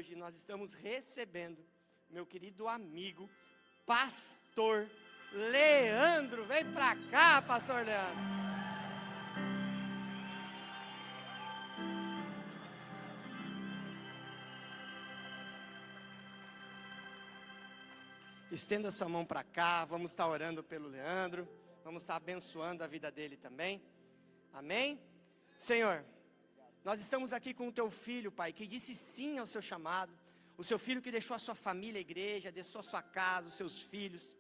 hoje nós estamos recebendo meu querido amigo, pastor Leandro. Vem pra cá, pastor Leandro. Estenda sua mão para cá, vamos estar orando pelo Leandro, vamos estar abençoando a vida dele também, amém? Senhor, nós estamos aqui com o teu filho, Pai, que disse sim ao seu chamado, o seu filho que deixou a sua família, a igreja, deixou a sua casa, os seus filhos,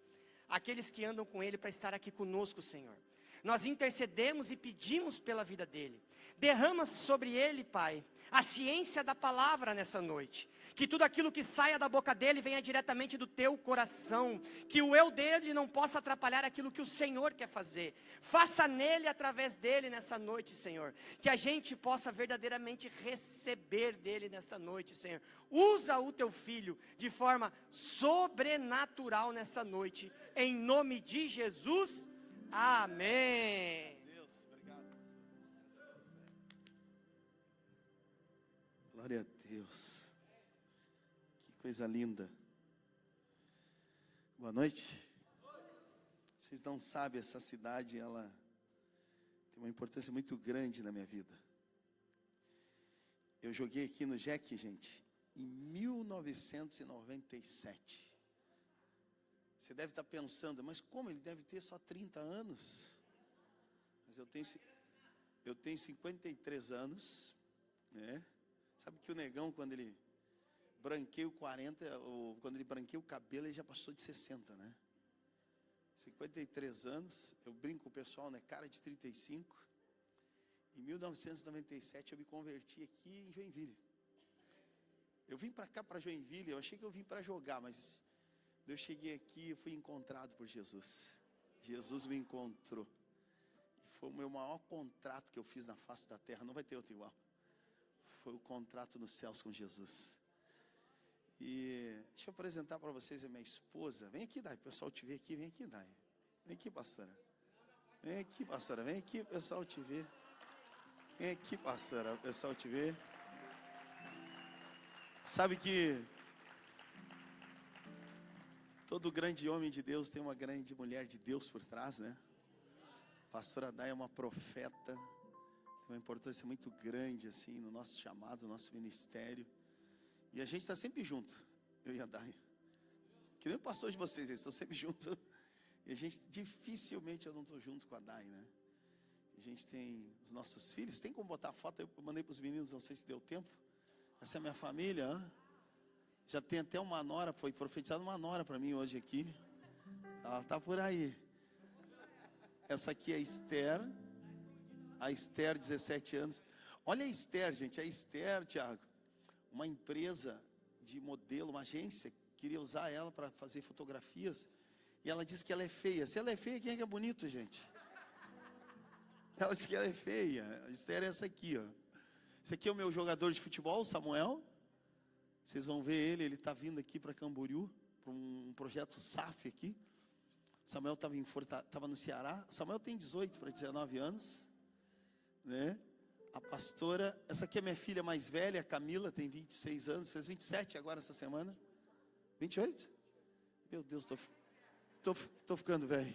aqueles que andam com ele para estar aqui conosco, Senhor. Nós intercedemos e pedimos pela vida dele, derrama sobre ele, Pai, a ciência da palavra nessa noite, que tudo aquilo que saia da boca dele venha diretamente do teu coração, que o eu dele não possa atrapalhar aquilo que o Senhor quer fazer. Faça nele, através dele nessa noite, Senhor, que a gente possa verdadeiramente receber dele nesta noite, Senhor. Usa o teu filho de forma sobrenatural nessa noite, em nome de Jesus, amém. Deus, obrigado. Glória a Deus. Que coisa linda. Boa noite. Vocês não sabem, essa cidade, ela tem uma importância muito grande na minha vida. Eu joguei aqui no Jack, gente, em 1997. Você deve estar pensando, mas como ele deve ter só 30 anos? Mas eu tenho 53 anos, né? Sabe que o negão, quando ele branqueia o 40, ou quando ele branqueia o cabelo, ele já passou de 60, né? 53 anos, eu brinco com o pessoal, né? Cara de 35. Em 1997 eu me converti aqui em Joinville. Eu vim para cá, para Joinville, eu achei que eu vim para jogar, mas eu cheguei aqui e fui encontrado por Jesus. Jesus me encontrou. E foi o meu maior contrato que eu fiz na face da terra, não vai ter outro igual. Foi o contrato nos céus com Jesus. E deixa eu apresentar para vocês a minha esposa. Vem aqui, Dai, o pessoal te vê aqui. Vem aqui, Dai. Vem aqui, pastora. Vem aqui, pastora. Vem aqui, o pessoal te vê. Vem aqui, pastora, o pessoal te vê. Sabe que todo grande homem de Deus tem uma grande mulher de Deus por trás, né? Pastora Dai é uma profeta, tem uma importância muito grande assim no nosso chamado, no nosso ministério. E a gente está sempre junto, eu e a Dai. Que nem o pastor de vocês, eles estão sempre juntos. E a gente, dificilmente eu não estou junto com a Dai, né? A gente tem os nossos filhos, tem como botar a foto? Eu mandei para os meninos, não sei se deu tempo. Essa é a minha família, hein? Já tem até uma nora, foi profetizada uma nora para mim hoje aqui. Ela está por aí. Essa aqui é a Esther, 17 anos. Olha a Esther, gente, a Esther, Tiago, uma empresa de modelo, uma agência, queria usar ela para fazer fotografias. E ela disse que ela é feia. Se ela é feia, quem é que é bonito, gente? Ela disse que ela é feia. A Esther é essa aqui, ó. Esse aqui é o meu jogador de futebol, o Samuel. Vocês vão ver ele está vindo aqui para Camboriú, para um projeto SAF aqui. O Samuel estava no Ceará. O Samuel tem 18 para 19 anos, né? A pastora, essa aqui é minha filha mais velha, a Camila, tem 26 anos, fez 27 agora essa semana. 28? Meu Deus, tô ficando velho.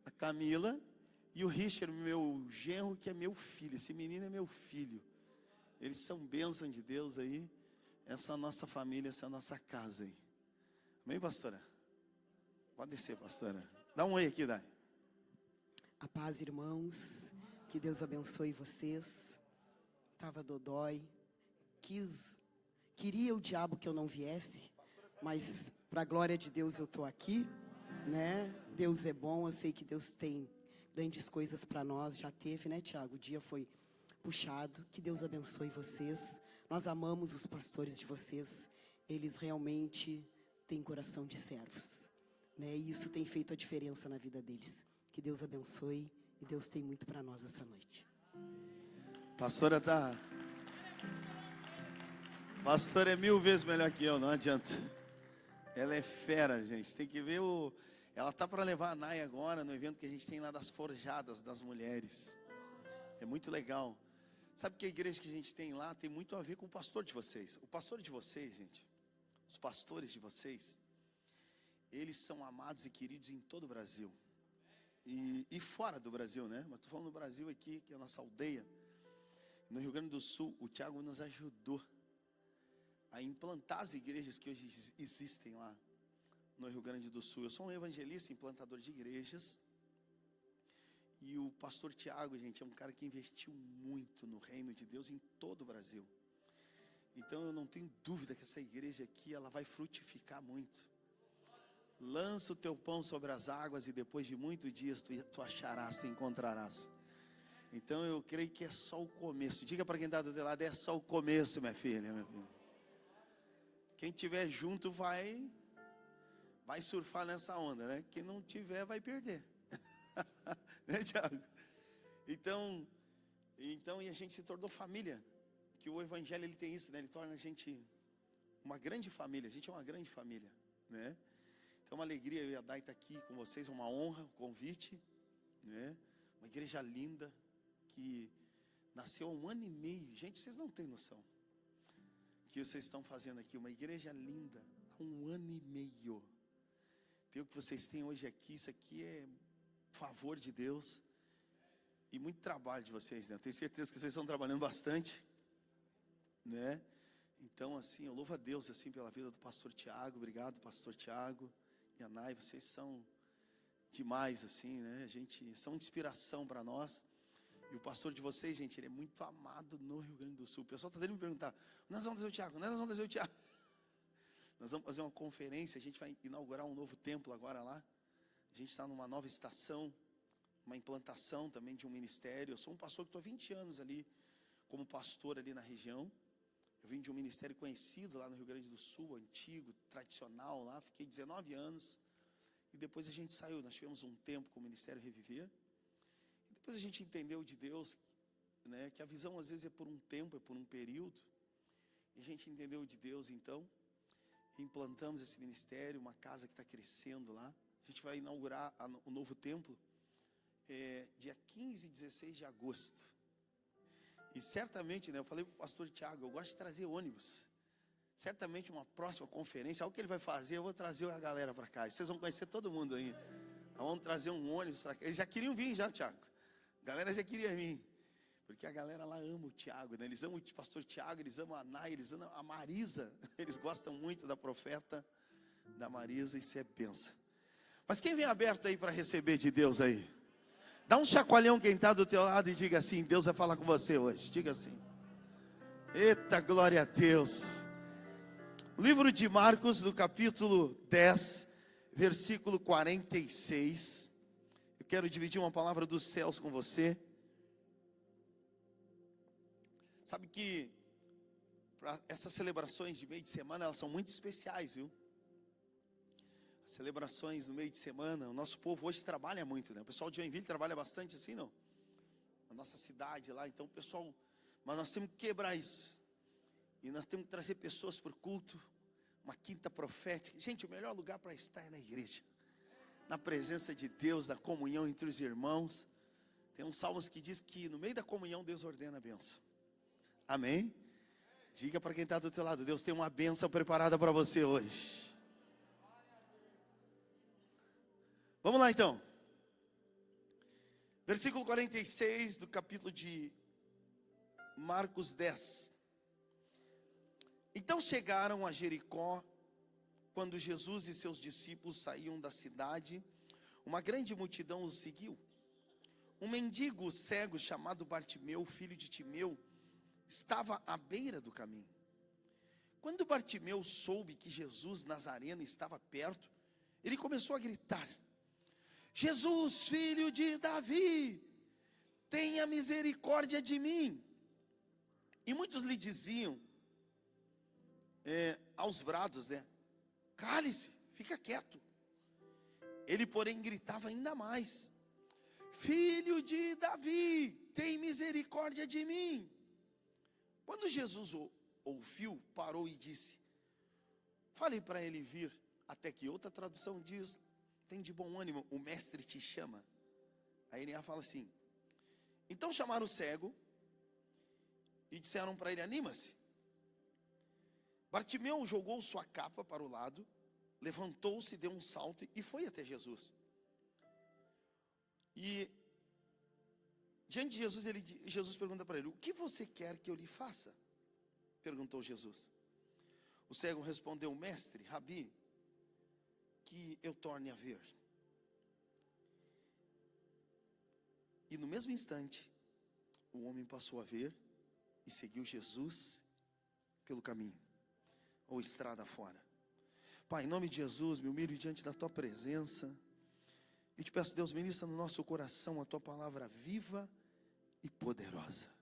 A Camila e o Richard, meu genro, que é meu filho. Esse menino é meu filho. Eles são bênção de Deus aí. Essa é a nossa família, essa é a nossa casa aí. Amém, pastora? Pode descer, pastora. Dá um oi aqui, Dai. A paz, irmãos. Que Deus abençoe vocês. Estava dodói. Queria o diabo que eu não viesse, mas para a glória de Deus eu estou aqui, né? Deus é bom, eu sei que Deus tem grandes coisas para nós. Já teve, né, Tiago? O dia foi puxado. Que Deus abençoe vocês. Nós amamos os pastores de vocês. Eles realmente têm coração de servos, né? E isso tem feito a diferença na vida deles. Que Deus abençoe. E Deus tem muito para nós essa noite. Pastora Pastora é 1000 vezes melhor que eu, não adianta. Ela é fera, gente. Tem que ver ela tá para levar a Nai agora no evento que a gente tem lá das forjadas das mulheres. É muito legal. Sabe que a igreja que a gente tem lá tem muito a ver com o pastor de vocês. O pastor de vocês, gente, os pastores de vocês, eles são amados e queridos em todo o Brasil. E fora do Brasil, né? Mas estou falando do Brasil aqui, que é a nossa aldeia. No Rio Grande do Sul, o Tiago nos ajudou a implantar as igrejas que hoje existem lá no Rio Grande do Sul. Eu sou um evangelista, implantador de igrejas. E o pastor Tiago, gente, é um cara que investiu muito no reino de Deus em todo o Brasil. Então eu não tenho dúvida que essa igreja aqui, ela vai frutificar muito. Lança o teu pão sobre as águas e depois de muitos dias tu acharás, tu encontrarás. Então eu creio que é só o começo. Diga para quem está do teu lado, é só o começo, minha filha, meu filho. Quem estiver junto vai surfar nessa onda, né? Quem não tiver vai perder. Né, Tiago? Então, e a gente se tornou família. Que o evangelho ele tem isso, né? Ele torna a gente uma grande família. A gente é uma grande família, né? Então, uma alegria eu e a Dai estar aqui com vocês, uma honra, um convite, né? Uma igreja linda que nasceu há 1 ano e meio. Gente, vocês não têm noção que vocês estão fazendo aqui. Uma igreja linda há 1 ano e meio. Tem o que vocês têm hoje aqui. Isso aqui é favor de Deus e muito trabalho de vocês, né? Eu tenho certeza que vocês estão trabalhando bastante, né? Então, assim, eu louvo a Deus, assim, pela vida do pastor Tiago. Obrigado, pastor Tiago e a Nai, vocês são demais, assim, né? A gente, são inspiração para nós. E o pastor de vocês, gente, ele é muito amado no Rio Grande do Sul. O pessoal está dando me perguntar, nós vamos fazer o Tiago, nós vamos fazer o Tiago. Nós vamos fazer uma conferência, a gente vai inaugurar um novo templo agora lá. A gente está numa nova estação, uma implantação também de um ministério. Eu sou um pastor que estou há 20 anos ali, como pastor ali na região. Eu vim de um ministério conhecido lá no Rio Grande do Sul, antigo, tradicional lá. Fiquei 19 anos. E depois a gente saiu, nós tivemos um tempo com o Ministério Reviver. E depois a gente entendeu de Deus, né, que a visão às vezes é por um tempo, é por um período. E a gente entendeu de Deus então. Implantamos esse ministério, uma casa que está crescendo lá. A gente vai inaugurar o novo templo dia 15 e 16 de agosto. E certamente, né, eu falei para o pastor Tiago, eu gosto de trazer ônibus. Certamente uma próxima conferência, algo que ele vai fazer, eu vou trazer a galera para cá. Vocês vão conhecer todo mundo aí. Nós vamos trazer um ônibus para cá. Eles já queriam vir já, Tiago. A galera já queria vir. Porque a galera lá ama o Tiago, né? Eles amam o pastor Tiago, eles amam a Nai, eles amam a Marisa. Eles gostam muito da profeta, da Marisa, isso é bênção. Mas quem vem aberto aí para receber de Deus aí? Dá um chacoalhão quem está do teu lado e diga assim, Deus vai falar com você hoje. Diga assim. Eita, glória a Deus. Livro de Marcos, no capítulo 10, versículo 46. Eu quero dividir uma palavra dos céus com você. Sabe que essas celebrações de meio de semana, elas são muito especiais, viu? As celebrações no meio de semana, o nosso povo hoje trabalha muito, né? O pessoal de Joinville trabalha bastante assim, não? Na nossa cidade lá, então o pessoal... Mas nós temos que quebrar isso. E nós temos que trazer pessoas para o culto, uma quinta profética. Gente, o melhor lugar para estar é na igreja. Na presença de Deus, na comunhão entre os irmãos. Tem uns salmos que diz que no meio da comunhão Deus ordena a bênção. Amém? Diga para quem está do teu lado, Deus tem uma bênção preparada para você hoje. Vamos lá então. Versículo 46 do capítulo de Marcos 10. Então chegaram a Jericó, quando Jesus e seus discípulos saíam da cidade, uma grande multidão os seguiu. Um mendigo cego chamado Bartimeu, filho de Timeu, estava à beira do caminho. Quando Bartimeu soube que Jesus Nazareno estava perto, ele começou a gritar: Jesus, filho de Davi, tenha misericórdia de mim. E muitos lhe diziam, aos brados, né? Cale-se, fica quieto. Ele, porém, gritava ainda mais: Filho de Davi, tem misericórdia de mim. Quando Jesus ouviu, parou e disse: Falei para ele vir, até que outra tradução diz: tem de bom ânimo, o mestre te chama. A NA fala assim: então chamaram o cego e disseram para ele: anima-se. Bartimeu jogou sua capa para o lado, levantou-se, deu um salto e foi até Jesus. E diante de Jesus, Jesus pergunta para ele: o que você quer que eu lhe faça? Perguntou Jesus. O cego respondeu: mestre, Rabi, que eu torne a ver. E no mesmo instante, o homem passou a ver e seguiu Jesus pelo caminho, ou estrada fora. Pai, em nome de Jesus, me humilho diante da Tua presença e te peço, Deus, ministra no nosso coração a Tua palavra viva e poderosa.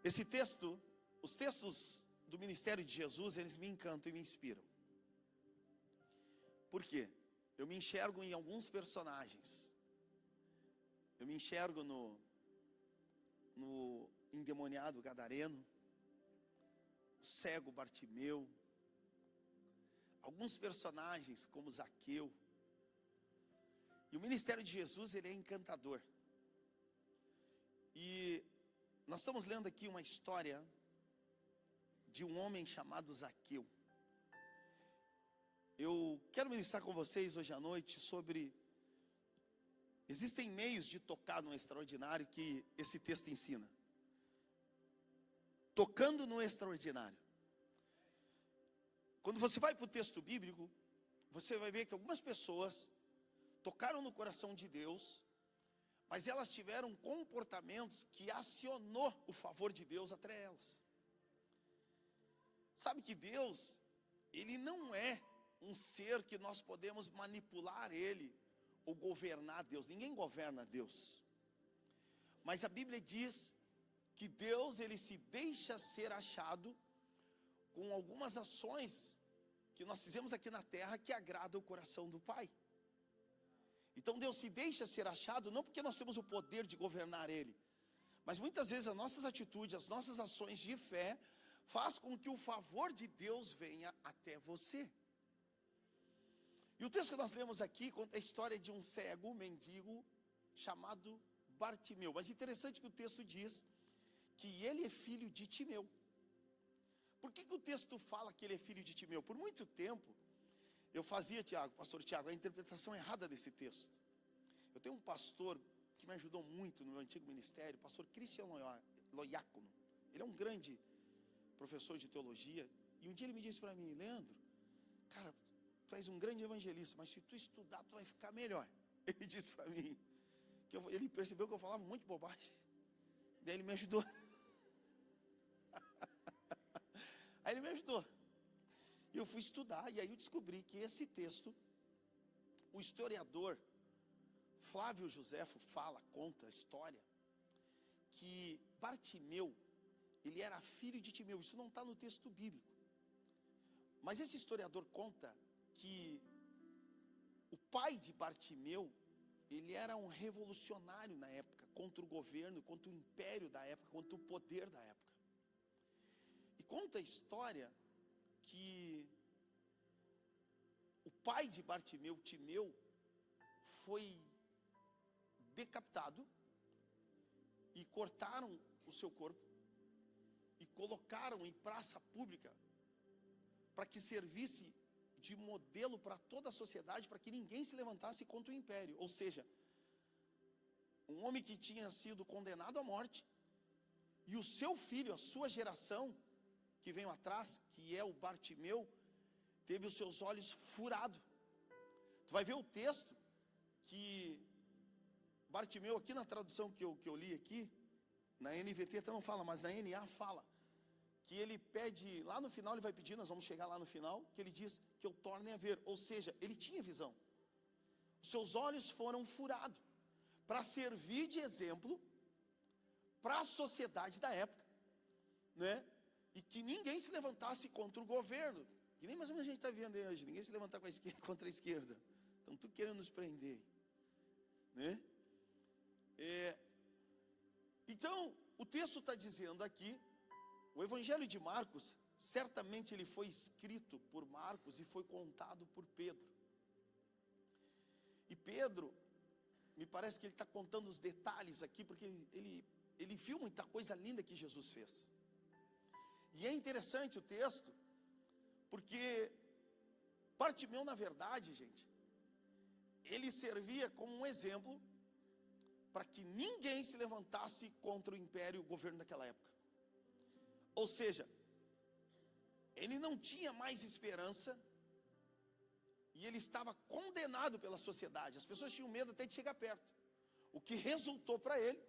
Esse texto, os textos do ministério de Jesus, eles me encantam e me inspiram. Por quê? Eu me enxergo em alguns personagens. Eu me enxergo no endemoniado gadareno, o cego Bartimeu, alguns personagens como Zaqueu. E o ministério de Jesus, ele é encantador. E nós estamos lendo aqui uma história de um homem chamado Zaqueu. Eu quero ministrar com vocês hoje à noite sobre... existem meios de tocar no extraordinário que esse texto ensina. Tocando no extraordinário. Quando você vai para o texto bíblico, você vai ver que algumas pessoas tocaram no coração de Deus, mas elas tiveram comportamentos que acionou o favor de Deus até elas. Sabe que Deus, Ele não é um ser que nós podemos manipular Ele ou governar Deus. Ninguém governa Deus. Mas a Bíblia diz que Deus, Ele se deixa ser achado com algumas ações que nós fizemos aqui na terra que agrada o coração do Pai. Então Deus se deixa ser achado não porque nós temos o poder de governar Ele, mas muitas vezes as nossas atitudes, as nossas ações de fé faz com que o favor de Deus venha até você. E o texto que nós lemos aqui conta a história de um cego, um mendigo, chamado Bartimeu. Mas interessante que o texto diz que ele é filho de Timeu. Por que o texto fala que ele é filho de Timeu? Por muito tempo, eu fazia, pastor Tiago, a interpretação errada desse texto. Eu tenho um pastor que me ajudou muito no meu antigo ministério, o pastor Christian Loiacono. Ele é um grande professor de teologia. E um dia ele me disse para mim: Leandro, cara, tu és um grande evangelista, mas se tu estudar, tu vai ficar melhor. Ele disse para mim, ele percebeu que eu falava muito bobagem. Daí ele me ajudou. Aí ele me ajudou. E eu fui estudar, e aí eu descobri que esse texto, o historiador Flávio Joséfo conta a história, que Bartimeu, ele era filho de Timeu. Isso não está no texto bíblico. Mas esse historiador conta que o pai de Bartimeu, ele era um revolucionário na época, contra o governo, contra o império da época, contra o poder da época. E conta a história que o pai de Bartimeu, Timeu, foi decapitado e cortaram o seu corpo e colocaram em praça pública para que servisse de modelo para toda a sociedade, para que ninguém se levantasse contra o império. Ou seja, um homem que tinha sido condenado à morte, e o seu filho, a sua geração, que veio atrás, que é o Bartimeu, teve os seus olhos furados. Tu vai ver o texto que Bartimeu, aqui na tradução que eu li aqui, na NVT até não fala, mas na NA fala, que ele pede, lá no final ele vai pedir, nós vamos chegar lá no final, que ele diz que eu torne a ver. Ou seja, ele tinha visão. Os seus olhos foram furados, para servir de exemplo para a sociedade da época, né? E que ninguém se levantasse contra o governo, que nem mais ou menos a gente está vendo hoje, ninguém se levantar com a esquerda, contra a esquerda. Estão tudo querendo nos prender, né? Então, o texto está dizendo aqui, o Evangelho de Marcos, certamente ele foi escrito por Marcos e foi contado por Pedro. E Pedro, me parece que ele está contando os detalhes aqui, porque ele ele viu muita coisa linda que Jesus fez. E é interessante o texto, porque Bartimeu, na verdade, gente, ele servia como um exemplo para que ninguém se levantasse contra o império e o governo daquela época. Ou seja, ele não tinha mais esperança e ele estava condenado pela sociedade. As pessoas tinham medo até de chegar perto. O que resultou para ele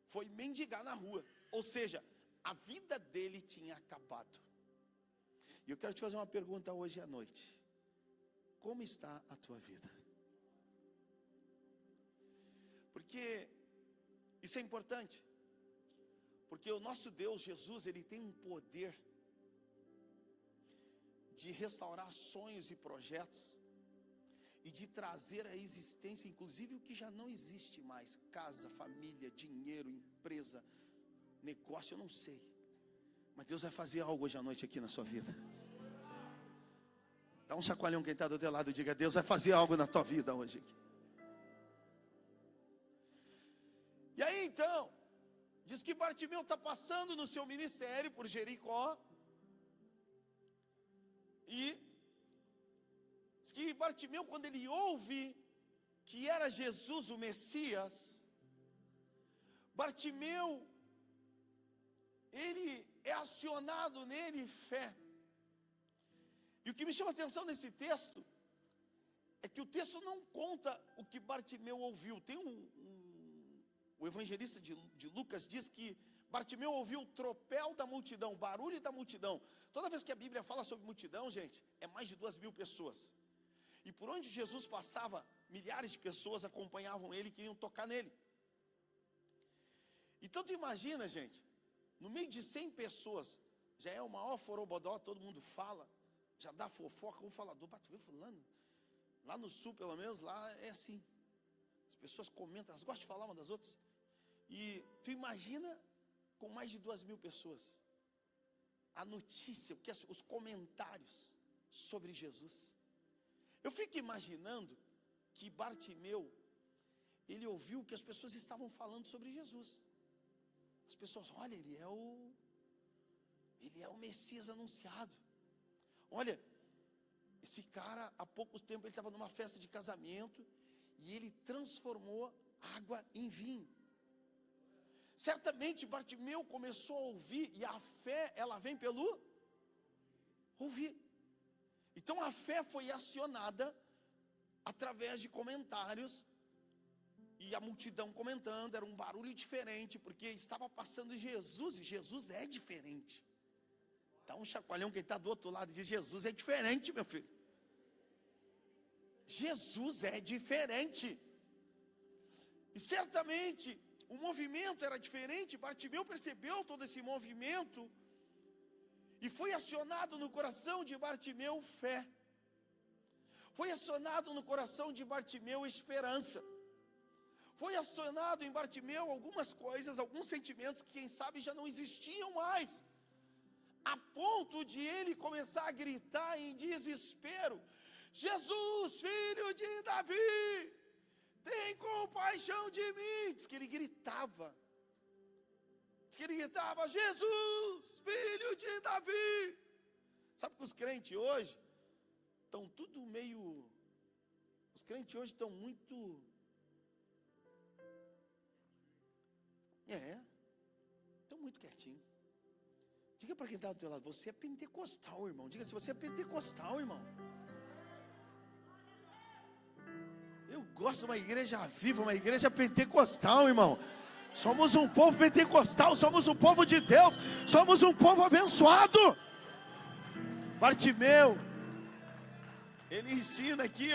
foi mendigar na rua. Ou seja, a vida dele tinha acabado. E eu quero te fazer uma pergunta hoje à noite. Como está a tua vida? Porque isso é importante. Porque o nosso Deus, Jesus, ele tem um poder de restaurar sonhos e projetos e de trazer à existência, inclusive o que já não existe mais: casa, família, dinheiro, empresa, negócio, eu não sei. Mas Deus vai fazer algo hoje à noite aqui na sua vida. Dá um chacoalhão quem está do teu lado e diga: Deus vai fazer algo na tua vida hoje aqui. E aí então, diz que Bartimeu está passando no seu ministério por Jericó. E diz que Bartimeu, quando ele ouve que era Jesus o Messias, Bartimeu, ele é acionado nele fé. E o que me chama a atenção nesse texto é que o texto não conta o que Bartimeu ouviu. Tem o evangelista de Lucas diz que Bartimeu ouviu o tropel da multidão, o barulho da multidão. Toda vez que a Bíblia fala sobre multidão, gente, é mais de 2.000 pessoas. E por onde Jesus passava, milhares de pessoas acompanhavam ele e queriam tocar nele. Então tu imagina, gente, no meio de 100 pessoas, já é o maior forobodó, todo mundo fala, já dá fofoca, um falador, tu viu fulano? Lá no sul, pelo menos, lá é assim. As pessoas comentam, elas gostam de falar uma das outras. E tu imagina com mais de 2.000 pessoas, a notícia, os comentários sobre Jesus. Eu fico imaginando que Bartimeu, ele ouviu que as pessoas estavam falando sobre Jesus. As pessoas, olha, ele é o Messias anunciado. Olha, esse cara, há pouco tempo, ele estava numa festa de casamento e ele transformou água em vinho. Certamente Bartimeu começou a ouvir, e a fé, ela vem pelo ouvir. Então a fé foi acionada através de comentários, e a multidão comentando, era um barulho diferente, porque estava passando Jesus, e Jesus é diferente. Dá um chacoalhão quem está do outro lado e diz: Jesus é diferente, meu filho. Jesus é diferente. E certamente o movimento era diferente. Bartimeu percebeu todo esse movimento e foi acionado no coração de Bartimeu fé. Foi acionado no coração de Bartimeu esperança. Foi acionado em Bartimeu algumas coisas, alguns sentimentos que quem sabe já não existiam mais, a ponto de ele começar a gritar em desespero: Jesus, filho de Davi, tem compaixão de mim. Diz que ele gritava. Jesus, filho de Davi. Sabe que os crentes hoje estão tudo meio... Os crentes hoje estão muito... Estão muito quietinho. Diga para quem está do teu lado: você é pentecostal, irmão. Diga se você é pentecostal, irmão. Eu gosto de uma igreja viva, uma igreja pentecostal, irmão. Somos um povo pentecostal, somos um povo de Deus, somos um povo abençoado. Bartimeu, ele ensina aqui,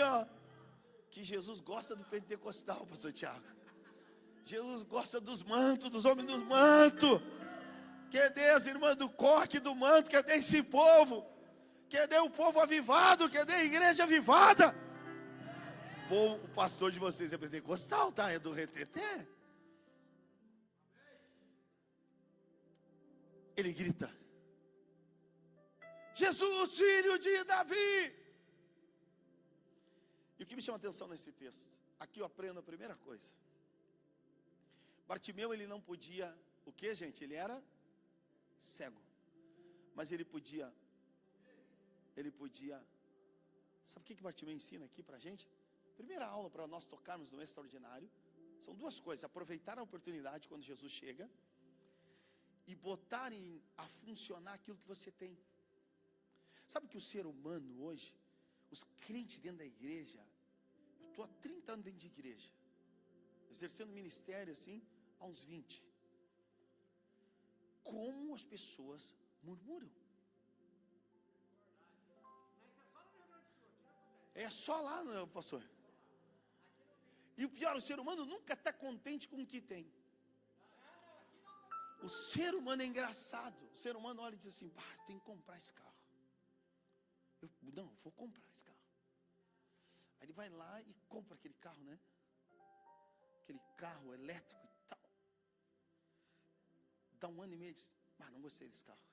que Jesus gosta do pentecostal, pastor Tiago. Jesus gosta dos mantos, dos homens dos mantos. Cadê as irmãs do coque, do manto? Cadê esse povo? Cadê o povo avivado? Cadê a igreja avivada? O pastor de vocês é pentecostal, tá? É do reteté. Ele grita: Jesus, filho de Davi. E o que me chama a atenção nesse texto? Aqui eu aprendo a primeira coisa. Bartimeu, ele não podia, o que, gente? Ele era cego. Mas ele podia, sabe o que Bartimeu ensina aqui pra gente? Primeira aula para nós tocarmos no extraordinário, são duas coisas: aproveitar a oportunidade quando Jesus chega, e botar a funcionar aquilo que você tem. Sabe que o ser humano hoje, os crentes dentro da igreja, eu estou há 30 anos dentro de igreja, exercendo ministério assim, há uns 20. Como as pessoas murmuram. É só lá, não, pastor. E o pior, o ser humano nunca está contente com o que tem. O ser humano é engraçado. O ser humano olha e diz assim: tem que comprar esse carro. Vou comprar esse carro. Aí ele vai lá e compra aquele carro, né? Aquele carro elétrico e tal. Dá um ano e meio e diz: não gostei desse carro.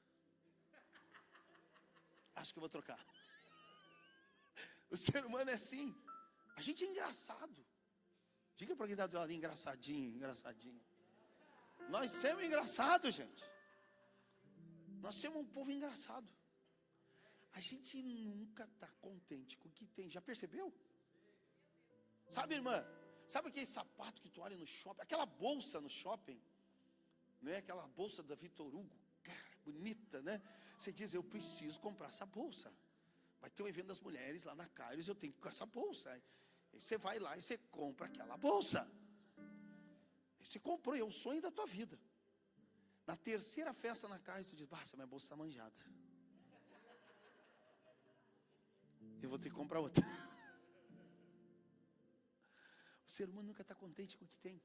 Acho que eu vou trocar. O ser humano é assim. A gente é engraçado. Diga para quem está do lado: engraçadinho, engraçadinho. Nós somos engraçados, gente. Nós somos um povo engraçado. A gente nunca está contente com o que tem. Já percebeu? Sabe, irmã? Sabe aquele sapato que tu olha no shopping? Aquela bolsa no shopping, né? Aquela bolsa da Vitor Hugo, cara, bonita, né? Você diz: eu preciso comprar essa bolsa. Vai ter um evento das mulheres lá na Kairos, eu tenho que ir com essa bolsa. Aí você vai lá e você compra aquela bolsa. Você comprou, é o sonho da tua vida. Na terceira festa na Kairos, você diz: essa minha bolsa está manjada. Eu vou ter que comprar outra. O ser humano nunca está contente com o que tem.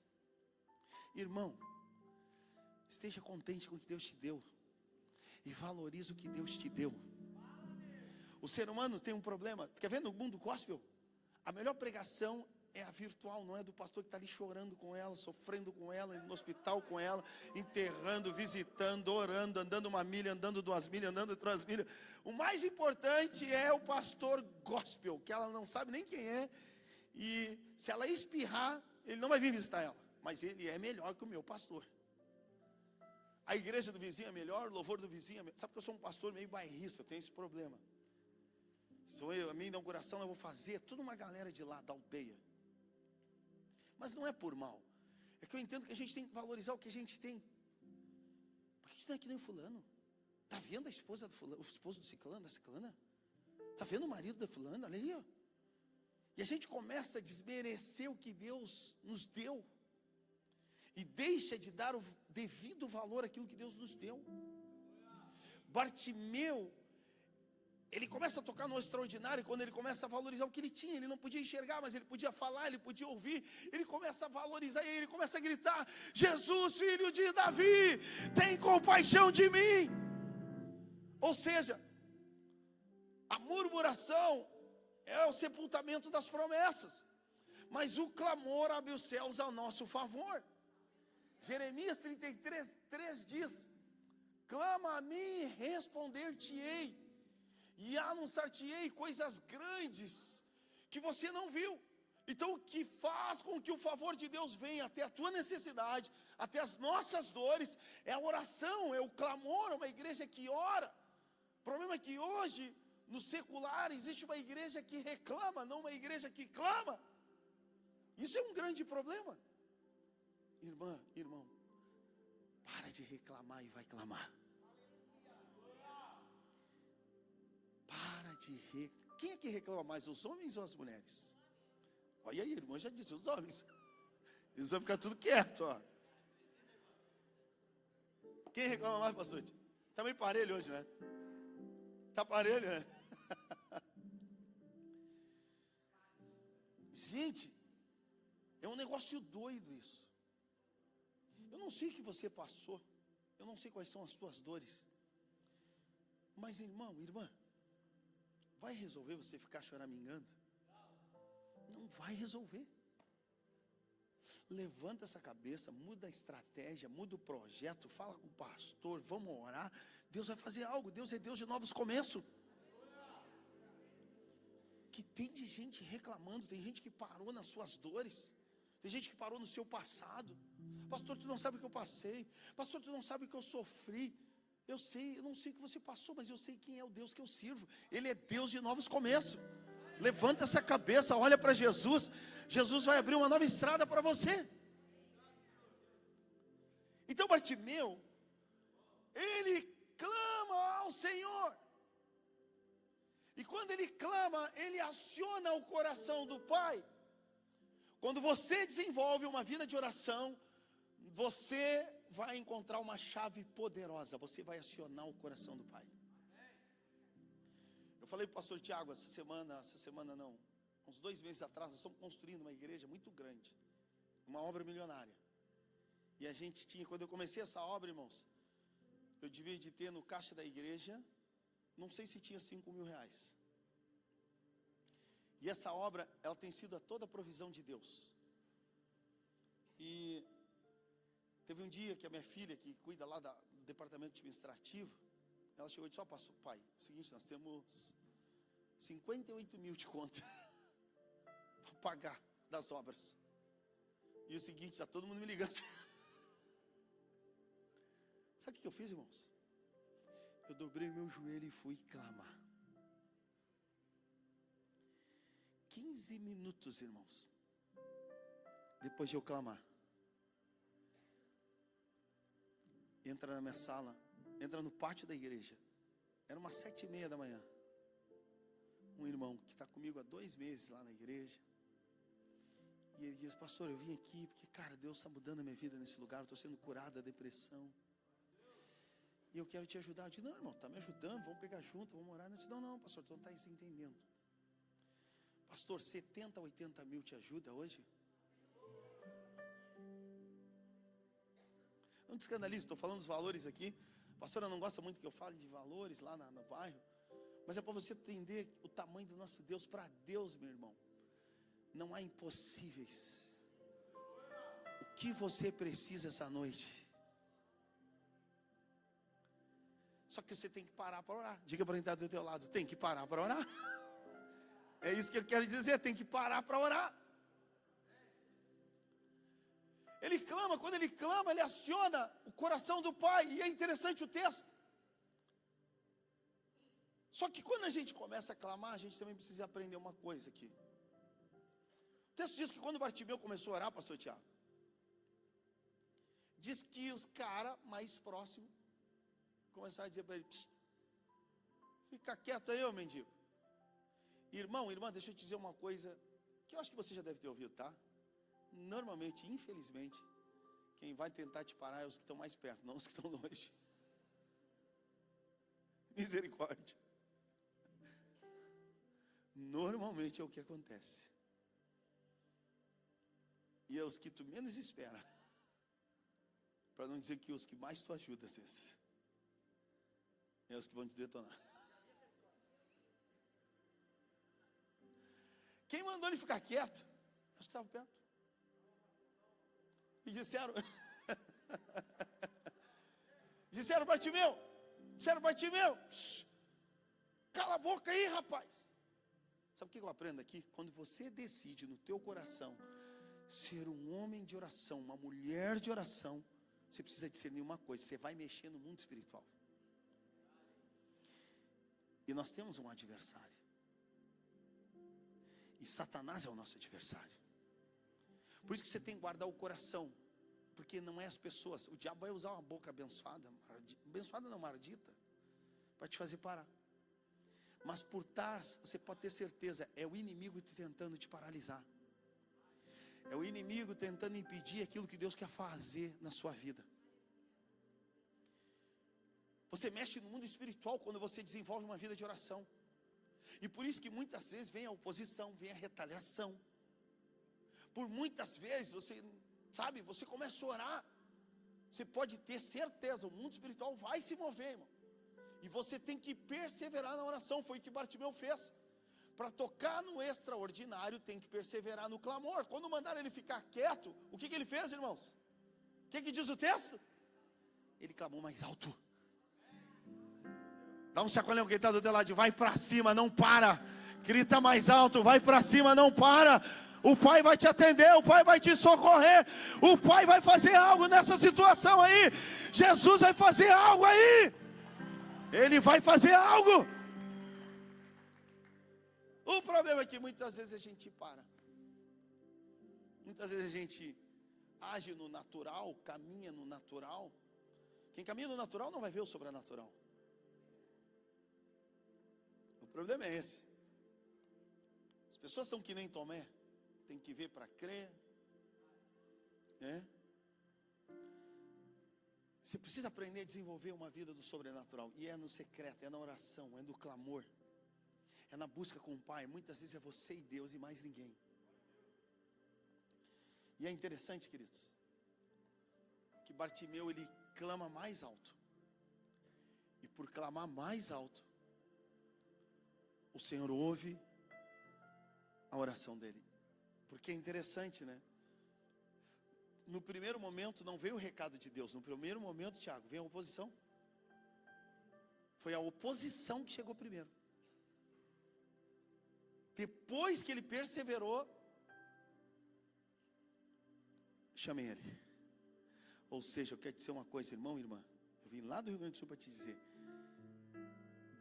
Irmão, esteja contente com o que Deus te deu. E valorize o que Deus te deu. O ser humano tem um problema. Quer ver no mundo gospel? A melhor pregação é a virtual, não é do pastor que está ali chorando com ela, sofrendo com ela, no hospital com ela, enterrando, visitando, orando, andando 1 milha, andando 2 milhas, andando 3 milhas. O mais importante é o pastor gospel, que ela não sabe nem quem é, e se ela espirrar, ele não vai vir visitar ela, mas ele é melhor que o meu pastor. A igreja do vizinho é melhor, o louvor do vizinho é melhor. Sabe que eu sou um pastor meio bairrista, eu tenho esse problema. A minha inauguração eu vou fazer toda uma galera de lá, da aldeia. Mas não é por mal. É que eu entendo que a gente tem que valorizar o que a gente tem. Porque a gente não é que nem o fulano. Está vendo a esposa do fulano, o esposo do ciclano, da ciclana? Está vendo o marido da fulana? Olha ali, ó. E a gente começa a desmerecer o que Deus nos deu. E deixa de dar o devido valor àquilo que Deus nos deu. Bartimeu, ele começa a tocar no extraordinário quando ele começa a valorizar o que ele tinha. Ele não podia enxergar, mas ele podia falar, ele podia ouvir. Ele começa a valorizar e ele começa a gritar: Jesus, filho de Davi, tem compaixão de mim. Ou seja, a murmuração é o sepultamento das promessas, mas o clamor abre os céus ao nosso favor. Jeremias 33:3 diz: clama a mim e responder-te-ei, e anunciar-te-ei coisas grandes que você não viu. Então o que faz com que o favor de Deus venha até a tua necessidade, até as nossas dores, é a oração, é o clamor, é uma igreja que ora. O problema é que hoje, no secular, existe uma igreja que reclama, não uma igreja que clama. Isso é um grande problema. Irmã, irmão, para de reclamar e vai clamar. Para de reclamar. Quem é que reclama mais, os homens ou as mulheres? Olha aí, irmão, já disse, os homens. Eles vão ficar tudo quieto, ó. Quem reclama mais, pastor? Está meio parelho hoje, né? Está parelho, né? Gente, é um negócio doido isso. Eu não sei o que você passou, eu não sei quais são as suas dores, mas irmão, irmã, vai resolver você ficar choramingando? Não vai resolver. Levanta essa cabeça, muda a estratégia, muda o projeto, fala com o pastor, vamos orar. Deus vai fazer algo. Deus é Deus de novos começos. Que tem de gente reclamando, tem gente que parou nas suas dores, Tem gente que parou no seu passado. Pastor, tu não sabe o que eu passei. Pastor, tu não sabe o que eu sofri. Eu sei, eu não sei o que você passou, mas eu sei quem é o Deus que eu sirvo. Ele é Deus de novos começos. Levanta essa cabeça, olha para Jesus. Jesus vai abrir uma nova estrada para você. Então Bartimeu, ele clama ao Senhor. E quando ele clama, ele aciona o coração do Pai. Quando você desenvolve uma vida de oração, você vai encontrar uma chave poderosa. Você vai acionar o coração do Pai. Eu falei para o pastor Tiago essa semana não, uns 2 meses atrás, nós estamos construindo uma igreja muito grande, uma obra milionária. E a gente tinha, quando eu comecei essa obra, irmãos, eu devia de ter no caixa da igreja, não sei se tinha 5 mil reais. E essa obra, ela tem sido a toda a provisão de Deus. E teve um dia que a minha filha, que cuida lá do departamento administrativo, ela chegou e disse: ó, pastor, pai, é o seguinte, nós temos 58 mil de conta para pagar das obras. E o seguinte, está todo mundo me ligando. Sabe o que eu fiz, irmãos? Eu dobrei o meu joelho e fui clamar. 15 minutos, irmãos, depois de eu clamar, entra na minha sala, entra no pátio da igreja. Era umas 7:30 da manhã. Um irmão que está comigo há 2 meses lá na igreja. E ele diz: pastor, eu vim aqui porque, cara, Deus está mudando a minha vida nesse lugar. Eu estou sendo curado da depressão. E eu quero te ajudar. Eu disse: não, irmão, está me ajudando, vamos pegar junto, vamos orar. Eu disse: não, pastor, tu não está entendendo. Pastor, 70, 80 mil te ajuda hoje? Não te escandalize, estou falando dos valores aqui. A pastora não gosta muito que eu fale de valores lá no bairro. Mas é para você entender o tamanho do nosso Deus. Para Deus, meu irmão, não há impossíveis. O que você precisa essa noite? Só que você tem que parar para orar. Diga para quem está do teu lado: tem que parar para orar. É isso que eu quero dizer, tem que parar para orar. Ele clama, quando ele clama, ele aciona o coração do Pai. E é interessante o texto. Só que quando a gente começa a clamar, a gente também precisa aprender uma coisa aqui. O texto diz que quando Bartimeu começou a orar, pastor Tiago, diz que os caras mais próximos começaram a dizer para ele: fica quieto aí, ô mendigo. Irmão, irmã, deixa eu te dizer uma coisa que eu acho que você já deve ter ouvido, tá? Normalmente, infelizmente, quem vai tentar te parar é os que estão mais perto, não os que estão longe. Misericórdia. Normalmente é o que acontece. E é os que tu menos espera. Para não dizer que os que mais tu ajuda, às vezes, é os que vão te detonar. Quem mandou ele ficar quieto? Acho que estava perto. E disseram: Bartimeu, cala a boca aí, rapaz. Sabe o que eu aprendo aqui? Quando você decide no teu coração ser um homem de oração, uma mulher de oração, você precisa discernir uma coisa: você vai mexer no mundo espiritual. E nós temos um adversário. E Satanás é o nosso adversário. Por isso que você tem que guardar o coração. Porque não é as pessoas. O diabo vai usar uma boca abençoada, abençoada não, maldita, para te fazer parar. Mas por trás, você pode ter certeza, é o inimigo tentando te paralisar. É o inimigo tentando impedir aquilo que Deus quer fazer na sua vida. Você mexe no mundo espiritual quando você desenvolve uma vida de oração. E por isso que muitas vezes vem a oposição, vem a retaliação. Por muitas vezes você começa a orar. Você pode ter certeza, o mundo espiritual vai se mover, irmão. E você tem que perseverar na oração. Foi o que Bartimeu fez. Para tocar no extraordinário, tem que perseverar no clamor. Quando mandaram ele ficar quieto, o que ele fez, irmãos? O que diz o texto? Ele clamou mais alto. Dá um chacoalhão quem está do teu lado, vai para cima, não para. Grita mais alto, vai para cima, não para. O Pai vai te atender, o Pai vai te socorrer, o Pai vai fazer algo nessa situação aí. Jesus vai fazer algo aí. Ele vai fazer algo. O problema é que muitas vezes a gente para. Muitas vezes a gente age no natural, caminha no natural. Quem caminha no natural não vai ver o sobrenatural. O problema é esse. As pessoas estão que nem Tomé. Tem que ver para crer. Você precisa aprender a desenvolver uma vida do sobrenatural. E é no secreto, é na oração, é no clamor. É na busca com o Pai. Muitas vezes é você e Deus e mais ninguém. E é interessante, queridos, que Bartimeu, ele clama mais alto. E por clamar mais alto, o Senhor ouve a oração dele. Porque é interessante, né? No primeiro momento não veio o recado de Deus. No primeiro momento, Tiago, veio a oposição. Foi a oposição que chegou primeiro. Depois que ele perseverou, chamei ele. Ou seja, eu quero te dizer uma coisa, irmão e irmã. Eu vim lá do Rio Grande do Sul para te dizer: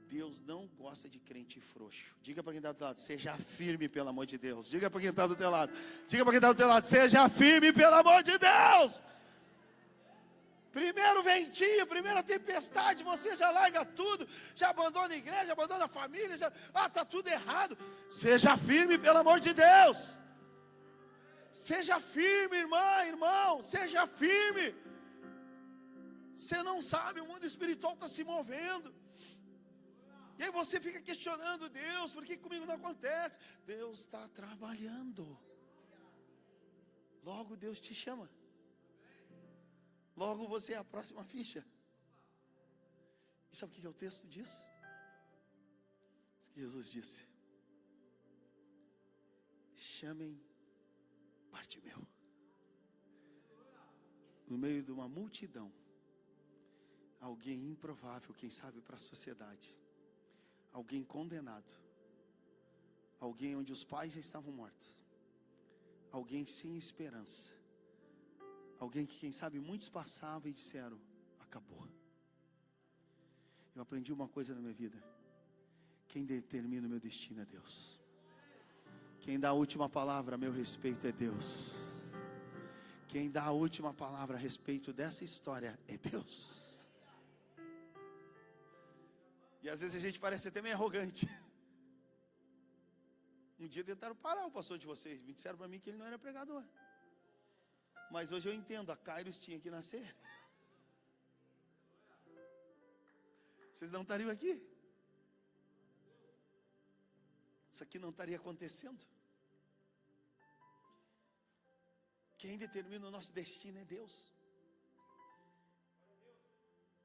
Deus não gosta de crente frouxo. Diga para quem está do teu lado: seja firme, pelo amor de Deus. Diga para quem está do teu lado: diga para quem está do teu lado: seja firme, pelo amor de Deus. Primeiro ventinho, primeira tempestade, você já larga tudo, já abandona a igreja, abandona a família, está tudo errado. Seja firme, pelo amor de Deus. Seja firme, irmã, irmão, seja firme. Você não sabe, o mundo espiritual está se movendo. E aí você fica questionando Deus: por que comigo não acontece? Deus está trabalhando. Logo Deus te chama. Logo você é a próxima ficha. E sabe o que o texto diz? Que Jesus disse: chamem Bartimeu. No meio de uma multidão, alguém improvável, quem sabe para a sociedade, alguém condenado, alguém onde os pais já estavam mortos, alguém sem esperança, alguém que quem sabe muitos passavam e disseram: acabou. Eu aprendi uma coisa na minha vida: quem determina o meu destino é Deus. Quem dá a última palavra a meu respeito é Deus. Quem dá a última palavra a respeito dessa história é Deus. E às vezes a gente parece até meio arrogante. Um dia tentaram parar o pastor de vocês, me disseram para mim que ele não era pregador. Mas hoje eu entendo, a Kairos tinha que nascer. Vocês não estariam aqui. Isso aqui não estaria acontecendo. Quem determina o nosso destino é Deus.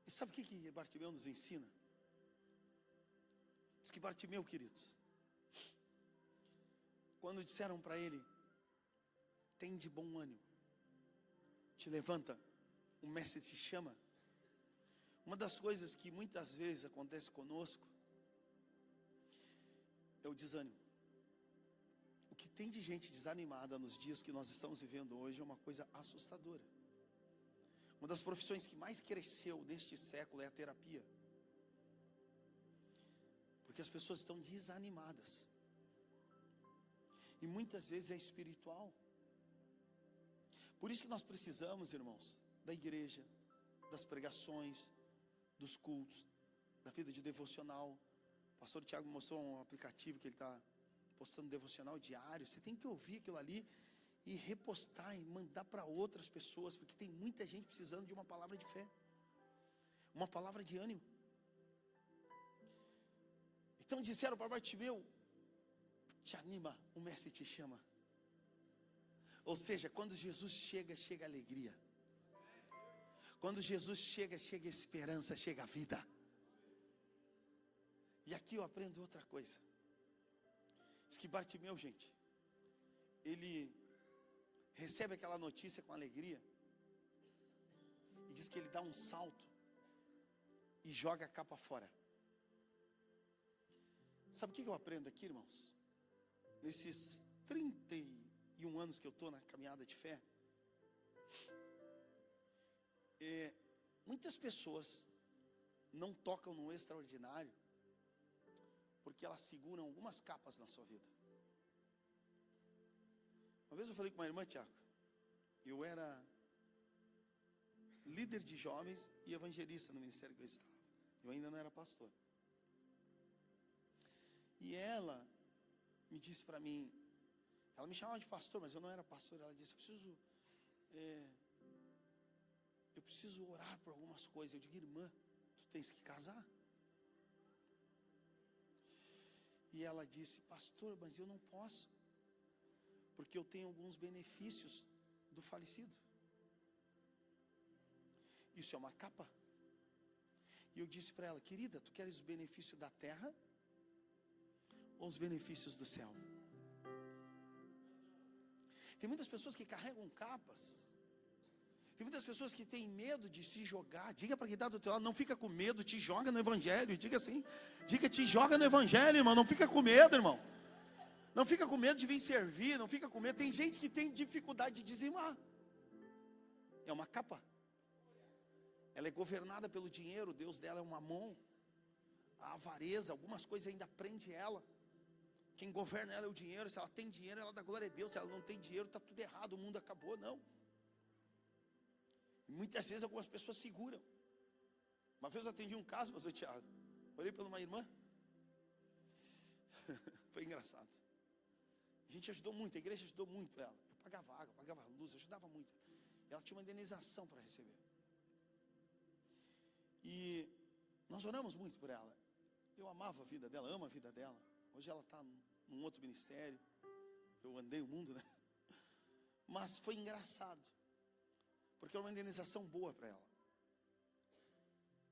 E sabe o que Bartimeu nos ensina? Diz que Bartimeu, queridos, quando disseram para ele: tem de bom ânimo, te levanta, o mestre te chama. Uma das coisas que muitas vezes acontece conosco é o desânimo. O que tem de gente desanimada nos dias que nós estamos vivendo hoje é uma coisa assustadora. Uma das profissões que mais cresceu neste século é a terapia, porque as pessoas estão desanimadas. E muitas vezes é espiritual. Por isso que nós precisamos, irmãos, da igreja, das pregações, dos cultos, da vida de devocional. O pastor Tiago mostrou um aplicativo que ele está postando devocional diário. Você tem que ouvir aquilo ali e repostar e mandar para outras pessoas, porque tem muita gente precisando de uma palavra de fé, uma palavra de ânimo. Então disseram para Bartimeu: te anima, o mestre te chama. Ou seja, quando Jesus chega, chega alegria. Quando Jesus chega, chega esperança, chega vida. E aqui eu aprendo outra coisa. Diz que Bartimeu, gente, ele recebe aquela notícia com alegria, e diz que ele dá um salto e joga a capa fora. Sabe o que eu aprendo aqui, irmãos? Nesses 31 anos que eu estou na caminhada de fé, muitas pessoas não tocam no extraordinário porque elas seguram algumas capas na sua vida. Uma vez eu falei com uma irmã, Tiago, eu era líder de jovens e evangelista no ministério que eu estava. Eu ainda não era pastor. E ela me disse para mim, ela me chamava de pastor, mas eu não era pastor. Ela disse, eu preciso orar por algumas coisas. Eu digo, irmã, tu tens que casar? E ela disse, pastor, mas eu não posso, porque eu tenho alguns benefícios do falecido. Isso é uma capa. E eu disse para ela, querida, tu queres os benefícios da terra ou os benefícios do céu? Tem muitas pessoas que carregam capas. Tem muitas pessoas que têm medo de se jogar. Diga para quem está do teu lado, não fica com medo, te joga no evangelho. Diga assim, diga, te joga no evangelho, irmão. Não fica com medo, irmão. Não fica com medo de vir servir, não fica com medo. Tem gente que tem dificuldade de dizimar. É uma capa. Ela é governada pelo dinheiro, o Deus dela é um mamon. A avareza, algumas coisas ainda prende ela. Quem governa ela é o dinheiro. Se ela tem dinheiro, ela dá glória a Deus. Se ela não tem dinheiro, está tudo errado, o mundo acabou. Não. E muitas vezes algumas pessoas seguram. Uma vez eu atendi um caso, pastor Tiago, orei por uma irmã. Foi engraçado. A gente ajudou muito, a igreja ajudou muito ela. Eu pagava água, pagava luz, ajudava muito. Ela tinha uma indenização para receber. E nós oramos muito por ela. Eu amava a vida dela, amo a vida dela. Hoje ela está num outro ministério. Eu andei o mundo, né? Mas foi engraçado, porque era uma indenização boa para ela.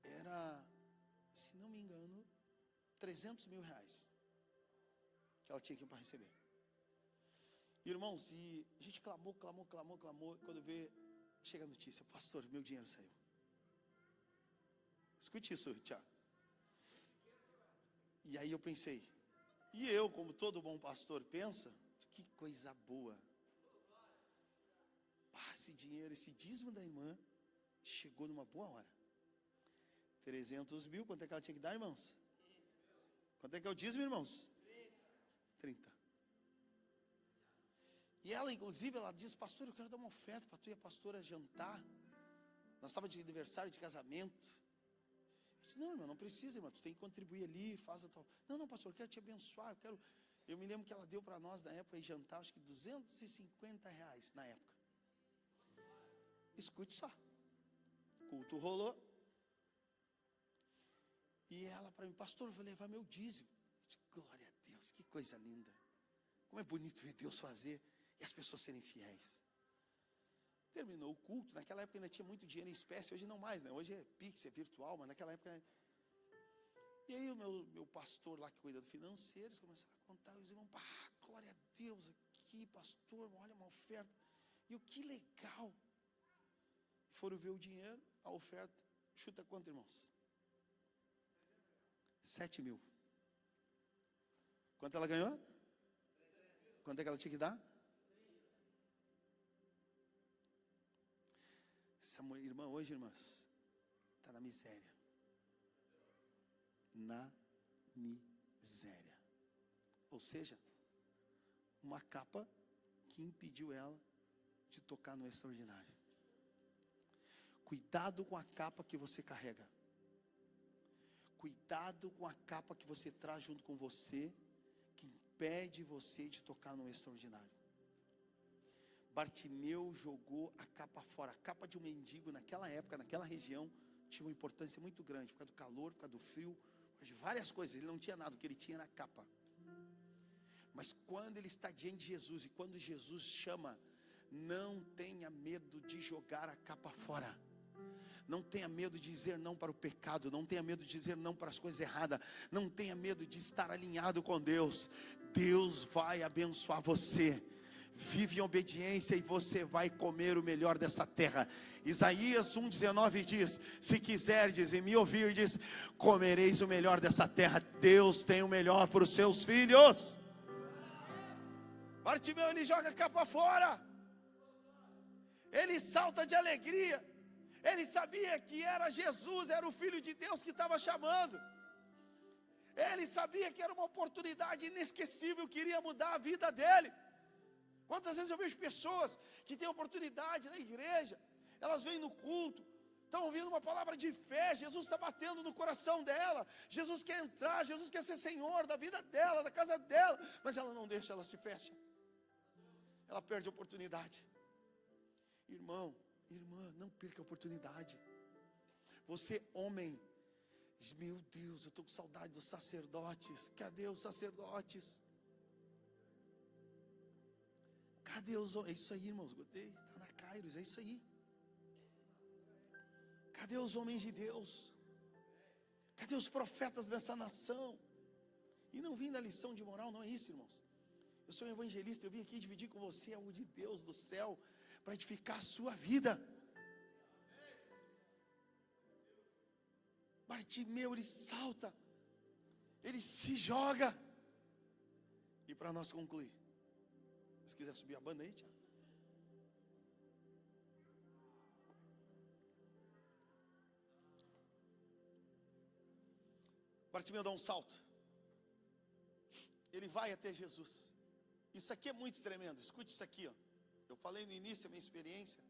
Era, se não me engano, 300 mil reais que ela tinha que ir para receber. Irmãos, e a gente clamou. Quando vê, chega a notícia, pastor, meu dinheiro saiu. Escute isso, Tiago. E aí eu pensei, e eu, como todo bom pastor pensa, que coisa boa. Esse dinheiro, esse dízimo da irmã chegou numa boa hora. 300 mil, quanto é que ela tinha que dar, irmãos? Quanto é que é o dízimo, irmãos? 30. E ela, inclusive, ela disse, pastor, eu quero dar uma oferta para tu e a pastora jantar. Nós estávamos de aniversário de casamento. Eu disse, não, irmã, não precisa, irmã, tu tem que contribuir ali, faz a tal. Não, pastor, eu quero te abençoar, eu me lembro que ela deu para nós na época, em jantar, acho que 250 reais na época. Escute só. O culto rolou. E ela para mim, pastor, eu vou levar meu dízimo. Eu disse, glória a Deus, que coisa linda. Como é bonito ver Deus fazer e as pessoas serem fiéis. Terminou o culto. Naquela época ainda tinha muito dinheiro em espécie. Hoje não mais, né? Hoje é Pix, é virtual, mas naquela época... E aí o meu pastor lá que cuida do financeiro, eles começaram a contar. Os irmãos, glória a Deus aqui, pastor, olha uma oferta. E o que legal. Foram ver o dinheiro, a oferta, chuta quanto, irmãos? 7 mil. Quanto ela ganhou? Quanto é que ela tinha que dar? Essa irmã hoje, irmãs, está na miséria. Na miséria. Ou seja, uma capa que impediu ela de tocar no extraordinário. Cuidado com a capa que você carrega. Cuidado com a capa que você traz junto com você, que impede você de tocar no extraordinário. Bartimeu jogou a capa fora. A capa de um mendigo naquela época, naquela região, tinha uma importância muito grande, por causa do calor, por causa do frio, por causa de várias coisas. Ele não tinha nada, o que ele tinha era a capa. Mas quando ele está diante de Jesus, e quando Jesus chama, não tenha medo de jogar a capa fora. Não tenha medo de dizer não para o pecado. Não tenha medo de dizer não para as coisas erradas. Não tenha medo de estar alinhado com Deus. Deus vai abençoar você. Vive em obediência e você vai comer o melhor dessa terra. Isaías 1,19 diz: se quiserdes e me ouvirdes, comereis o melhor dessa terra. Deus tem o melhor para os seus filhos. Bartimeu, ele joga a capa fora. Ele salta de alegria. Ele sabia que era Jesus, era o Filho de Deus que estava chamando. Ele sabia que era uma oportunidade inesquecível que iria mudar a vida dele. Quantas vezes eu vejo pessoas que têm oportunidade na igreja, elas vêm no culto, estão ouvindo uma palavra de fé, Jesus está batendo no coração dela, Jesus quer entrar, Jesus quer ser Senhor da vida dela, da casa dela, mas ela não deixa, ela se fecha, ela perde a oportunidade. Irmão, irmã, não perca a oportunidade. Você, homem, diz: meu Deus, eu estou com saudade dos sacerdotes. Cadê os sacerdotes? Cadê os homens? É isso aí, irmãos, gostei, está na Kairos, é isso aí. Cadê os homens de Deus? Cadê os profetas dessa nação? E não vim da lição de moral, não é isso, irmãos. Eu sou um evangelista, eu vim aqui dividir com você algo de Deus do céu, para edificar a sua vida. Bartimeu, ele salta, ele se joga. E para nós concluir, se quiser subir a banda aí, Tiago. Bartimeu dá um salto. Ele vai até Jesus. Isso aqui é muito tremendo. Escute isso aqui, ó. Eu falei no início a minha experiência.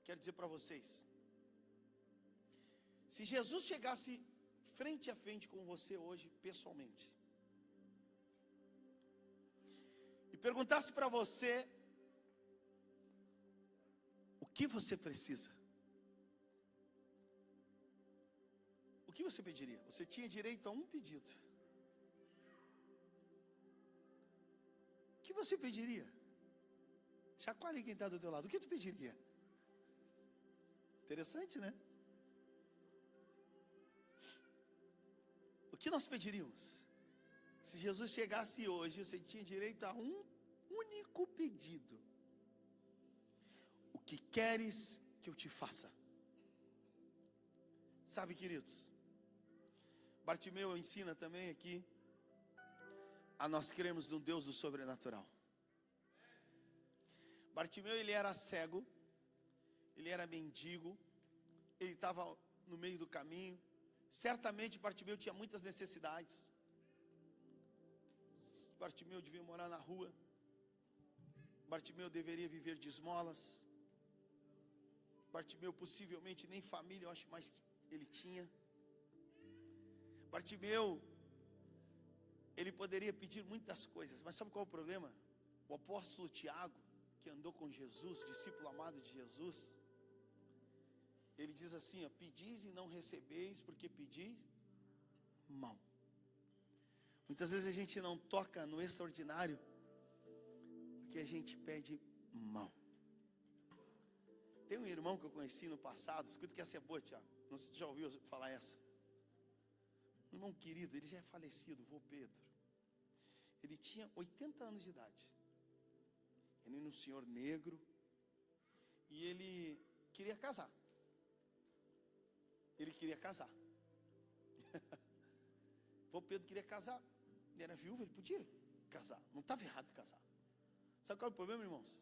Quero dizer para vocês. Se Jesus chegasse frente a frente com você hoje, pessoalmente, e perguntasse para você o que você precisa, o que você pediria? Você tinha direito a um pedido. O que você pediria? Chacoalhe quem está do teu lado. O que tu pediria? Interessante, né? O que nós pediríamos? Se Jesus chegasse hoje, você tinha direito a um único pedido. O que queres que eu te faça? Sabe, queridos, Bartimeu ensina também aqui a nós crermos num Deus do sobrenatural. Bartimeu, ele era cego, ele era mendigo, ele estava no meio do caminho. Certamente Bartimeu tinha muitas necessidades. Bartimeu devia morar na rua. Bartimeu deveria viver de esmolas. Bartimeu possivelmente nem família, eu acho mais que ele tinha. Bartimeu, ele poderia pedir muitas coisas, mas sabe qual é o problema? O apóstolo Tiago, que andou com Jesus, discípulo amado de Jesus, ele diz assim, ó: pedis e não recebeis, porque pedis mal. Muitas vezes a gente não toca no extraordinário, porque a gente pede mal. Tem um irmão que eu conheci no passado, escuta que essa é boa, Tiago, não sei se você já ouviu falar essa. Um irmão querido, ele já é falecido, o vô Pedro. Ele tinha 80 anos de idade. Ele era um senhor negro. E ele queria casar. Ele queria casar. O vô Pedro queria casar. Ele era viúvo, ele podia casar. Não estava errado casar. Sabe qual é o problema, irmãos?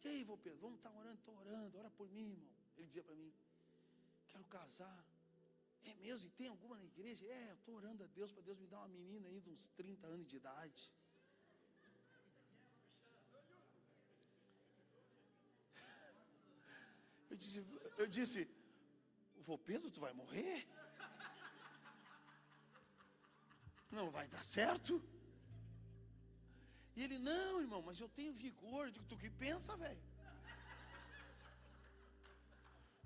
E aí, vô Pedro, vamos estar orando? Estou orando, ora por mim, irmão. Ele dizia para mim: quero casar. É mesmo? E tem alguma na igreja? É, eu estou orando a Deus, para Deus me dar uma menina aí de uns 30 anos de idade. Eu disse, vô Pedro, tu vai morrer? Não vai dar certo? E ele: não, irmão, mas eu tenho vigor. Eu digo: tu que pensa, velho?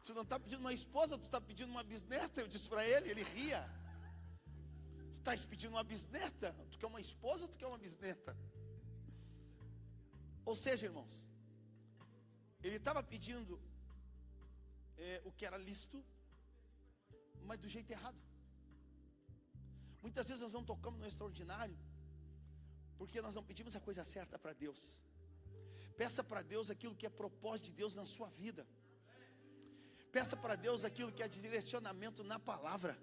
Tu não está pedindo uma esposa, tu está pedindo uma bisneta. Eu disse para ele, ele ria. Tu estás pedindo uma bisneta? Tu quer uma esposa ou tu quer uma bisneta? Ou seja, irmãos, ele estava pedindo o que era lícito, mas do jeito errado. Muitas vezes nós não tocamos no extraordinário, porque nós não pedimos a coisa certa para Deus. Peça para Deus aquilo que é propósito de Deus na sua vida. Peça para Deus aquilo que é direcionamento na palavra.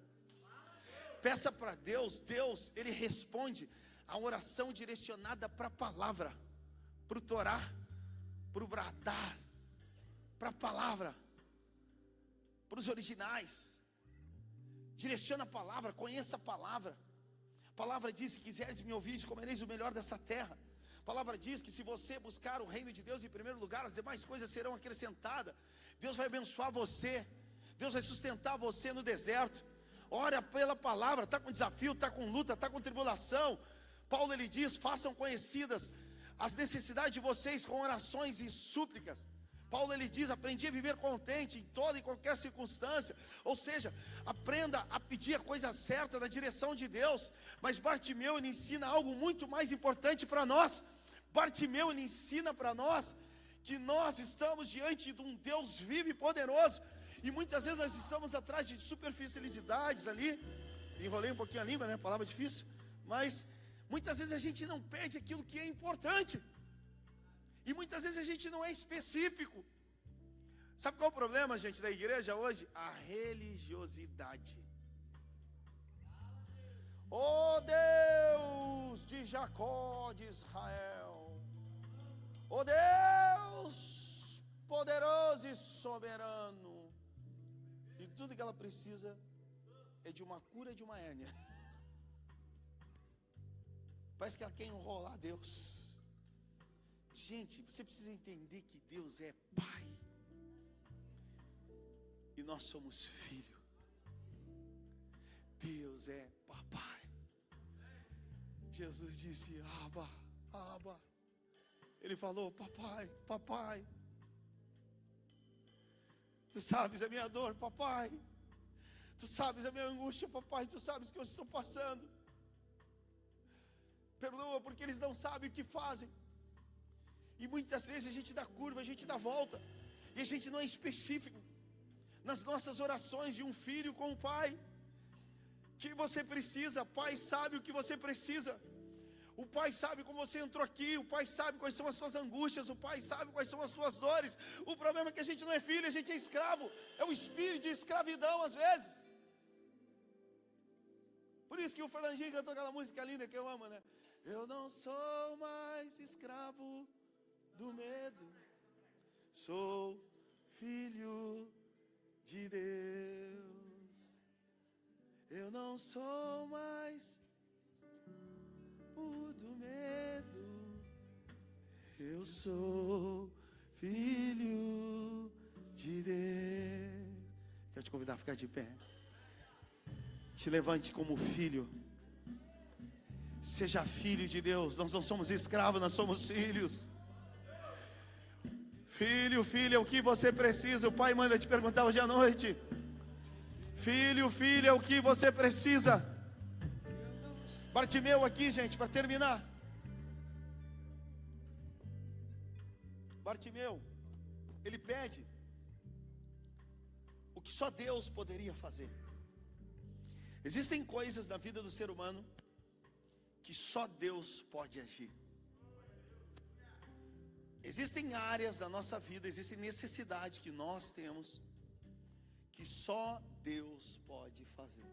Peça para Deus, Deus, Ele responde a oração direcionada para a palavra. para o Torá, para o bradar, para a palavra, para os originais. Direciona a palavra, conheça a palavra. A palavra diz: se quiseres me ouvir, comereis o melhor dessa terra. A palavra diz que se você buscar o reino de Deus em primeiro lugar, as demais coisas serão acrescentadas. Deus vai abençoar você, Deus vai sustentar você no deserto. Ora pela palavra. Está com desafio, está com luta, está com tribulação. Paulo ele diz: façam conhecidas as necessidades de vocês com orações e súplicas. Paulo ele diz: aprendi a viver contente em toda e qualquer circunstância. Ou seja, aprenda a pedir a coisa certa na direção de Deus. Mas Bartimeu ele ensina algo muito mais importante para nós. Bartimeu ele ensina para nós que nós estamos diante de um Deus vivo e poderoso. E muitas vezes nós estamos atrás de superficialidades ali. Enrolei um pouquinho a língua, né? Palavra difícil. Mas muitas vezes a gente não pede aquilo que é importante. E muitas vezes a gente não é específico. Sabe qual é o problema, gente, da igreja hoje? A religiosidade. Oh Deus de Jacó, de Israel, oh Deus poderoso e soberano. E tudo que ela precisa é de uma cura de uma hérnia. Parece que ela quer enrolar Deus. Gente, você precisa entender que Deus é Pai e nós somos filho. Deus é Papai. Jesus disse: Abba, Abba. Ele falou: Papai, Papai. Tu sabes a minha dor, Papai. Tu sabes a minha angústia, Papai. Tu sabes o que eu estou passando. Perdoa porque eles não sabem o que fazem. E muitas vezes a gente dá curva, a gente dá volta, e a gente não é específico nas nossas orações de um filho com o pai. Que você precisa, o pai sabe o que você precisa. O pai sabe como você entrou aqui, o pai sabe quais são as suas angústias, o pai sabe quais são as suas dores. O problema é que a gente não é filho, a gente é escravo. É o espírito de escravidão às vezes. Por isso que o Fernandinho cantou aquela música linda que eu amo, né? Eu não sou mais escravo do medo, sou filho de Deus. Eu não sou mais o do medo, eu sou filho de Deus. Quero te convidar a ficar de pé. Te levante como filho. Seja filho de Deus. Nós não somos escravos, nós somos filhos. Filho, filha, o que você precisa? O pai manda te perguntar hoje à noite. Filho, filha, o que você precisa? Bartimeu aqui, gente, para terminar. Bartimeu, ele pede o que só Deus poderia fazer. Existem coisas na vida do ser humano que só Deus pode agir. Existem áreas da nossa vida, existem necessidades que nós temos que só Deus pode fazer.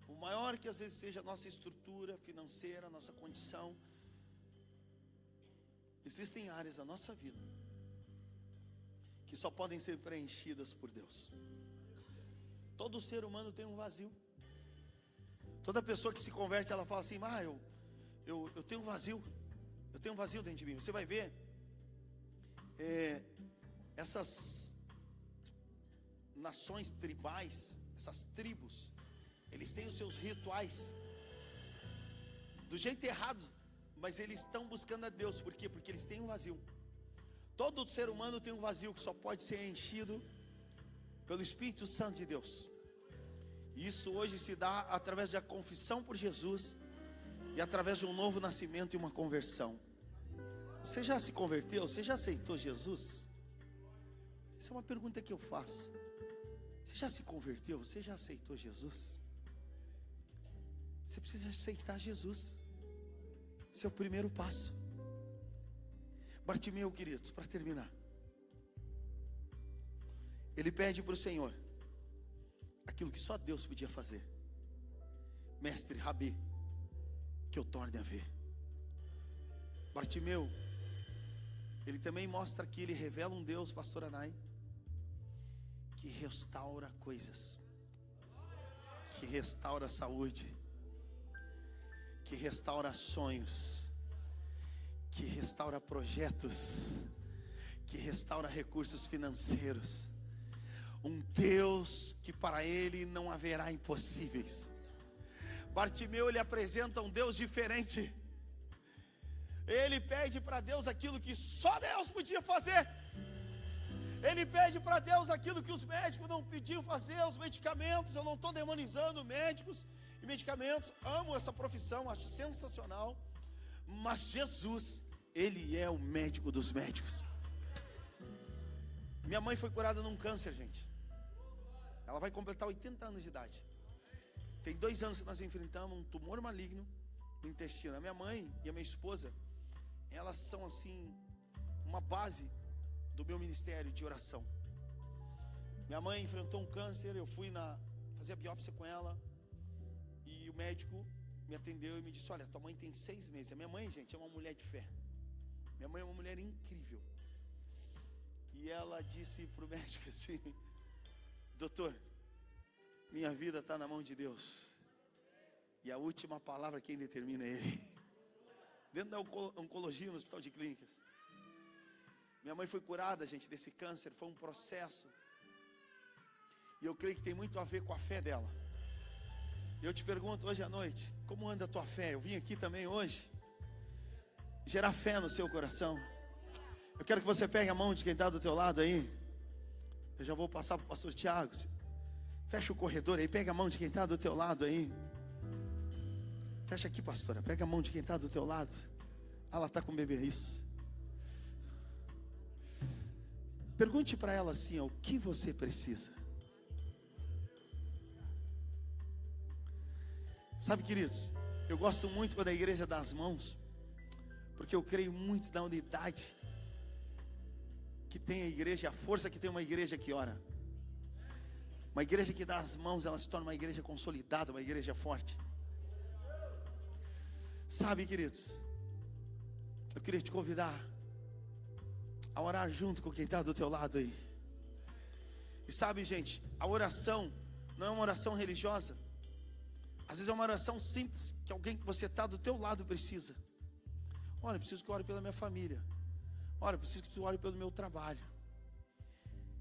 Por maior que às vezes seja a nossa estrutura financeira, a nossa condição, existem áreas da nossa vida que só podem ser preenchidas por Deus. Todo ser humano tem um vazio. Toda pessoa que se converte, ela fala assim: eu tenho um vazio. Eu tenho um vazio dentro de mim. Você vai ver essas nações tribais, essas tribos, eles têm os seus rituais do jeito errado, mas eles estão buscando a Deus. Por quê? Porque eles têm um vazio. Todo ser humano tem um vazio que só pode ser enchido pelo Espírito Santo de Deus. E isso hoje se dá através da confissão por Jesus e através de um novo nascimento e uma conversão. Você já se converteu? Você já aceitou Jesus? Essa é uma pergunta que eu faço. Você já se converteu? Você já aceitou Jesus? Você precisa aceitar Jesus. Esse é o primeiro passo. Bartimeu, queridos, para terminar, ele pede para o Senhor aquilo que só Deus podia fazer. Mestre, Rabi, que eu torne a ver. Bartimeu, ele também mostra que ele revela um Deus, pastor Anai, que restaura coisas, que restaura a saúde, que restaura sonhos, que restaura projetos, que restaura recursos financeiros. Um Deus que para ele não haverá impossíveis. Bartimeu, ele apresenta um Deus diferente. Ele pede para Deus aquilo que só Deus podia fazer. Ele pede para Deus aquilo que os médicos não podiam fazer, os medicamentos. Eu não estou demonizando médicos e medicamentos, amo essa profissão, acho sensacional. Mas Jesus, Ele é o médico dos médicos. Minha mãe foi curada num câncer, gente. Ela vai completar 80 anos de idade. Tem 2 anos que nós enfrentamos um tumor maligno no intestino. A minha mãe e a minha esposa, elas são assim, uma base do meu ministério de oração. Minha mãe enfrentou um câncer, eu fui fazer a biópsia com ela, e o médico me atendeu e me disse: olha, tua mãe tem 6 meses. A minha mãe, gente, é uma mulher de fé. Minha mãe é uma mulher incrível. E ela disse para o médico assim: doutor, minha vida está na mão de Deus, e a última palavra quem determina é Ele. Dentro da oncologia, no hospital de clínicas. Minha mãe foi curada, gente, desse câncer. Foi um processo, e eu creio que tem muito a ver com a fé dela. Eu te pergunto hoje à noite, como anda a tua fé? Eu vim aqui também hoje gerar fé no seu coração. Eu quero que você pegue a mão de quem está do teu lado aí. Eu já vou passar para o pastor Tiago. Fecha o corredor aí, pega a mão de quem está do teu lado aí. Fecha aqui, pastora, pega a mão de quem está do teu lado. Ah, ela está com o bebê, isso. Pergunte para ela assim: ó, o que você precisa? Sabe, queridos, eu gosto muito quando a igreja dá as mãos, porque eu creio muito na unidade que tem a igreja, a força que tem uma igreja que ora. Uma igreja que dá as mãos, ela se torna uma igreja consolidada, uma igreja forte. Sabe, queridos, eu queria te convidar a orar junto com quem está do teu lado aí. E sabe, gente, a oração não é uma oração religiosa. Às vezes é uma oração simples, que alguém que você está do teu lado precisa. Olha, eu preciso que ore pela minha família. Olha, eu preciso que tu ore pelo meu trabalho.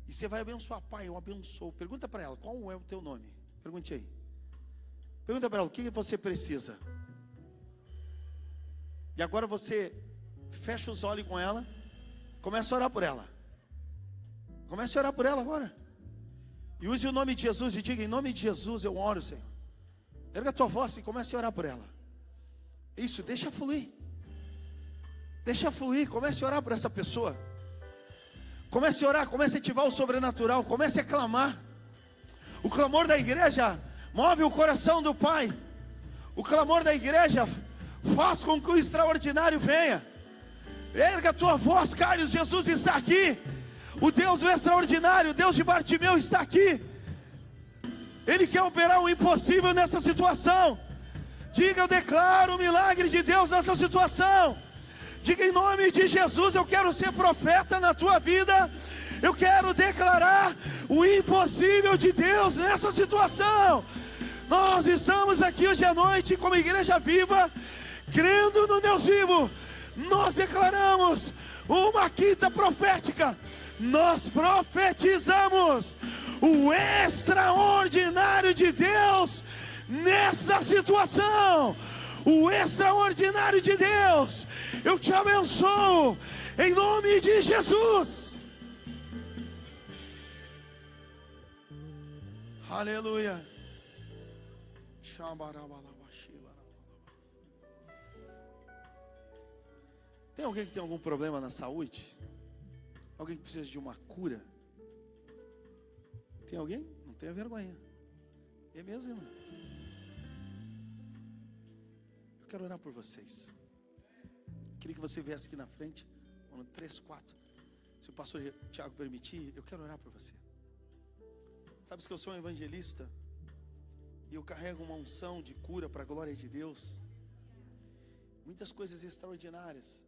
E você vai abençoar. Pai, eu abençoo. Pergunta para ela, qual é o teu nome? Pergunte aí. Pergunta para ela, o que você precisa? E agora você fecha os olhos com ela, começa a orar por ela. Comece a orar por ela agora. E use o nome de Jesus e diga: em nome de Jesus eu oro, Senhor. Erga a tua voz e comece a orar por ela. Isso, deixa fluir. Deixa fluir, comece a orar por essa pessoa. Comece a orar, comece a ativar o sobrenatural, comece a clamar. O clamor da igreja move o coração do Pai. O clamor da igreja faz com que o extraordinário venha. Erga a tua voz, Carlos, Jesus está aqui. O Deus do extraordinário, o Deus de Bartimeu está aqui. Ele quer operar o impossível nessa situação. Diga: eu declaro o milagre de Deus nessa situação. Diga: em nome de Jesus, eu quero ser profeta na tua vida. Eu quero declarar o impossível de Deus nessa situação. Nós estamos aqui hoje à noite como igreja viva, crendo no Deus vivo. Nós declaramos uma quinta profética. Nós profetizamos o extraordinário de Deus nessa situação. O extraordinário de Deus. Eu te abençoo em nome de Jesus. Aleluia. Tem alguém que tem algum problema na saúde? Alguém que precisa de uma cura? Tem alguém? Não tenha vergonha. É mesmo, irmão? Eu quero orar por vocês. Queria que você viesse aqui na frente, no 3, 4. Se o pastor Tiago permitir, eu quero orar por você. Sabe que eu sou um evangelista e eu carrego uma unção de cura para a glória de Deus. Muitas coisas extraordinárias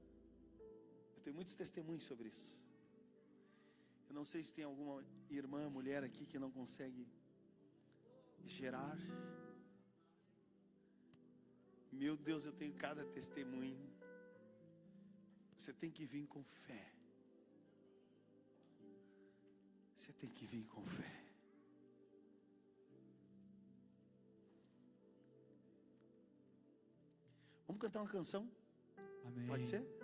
Eu tenho muitos testemunhos sobre isso. Eu não sei se tem alguma irmã, mulher aqui que não consegue gerar. Meu Deus, eu tenho cada testemunho. Você tem que vir com fé. Você tem que vir com fé. Vamos cantar uma canção? Amém. Pode ser?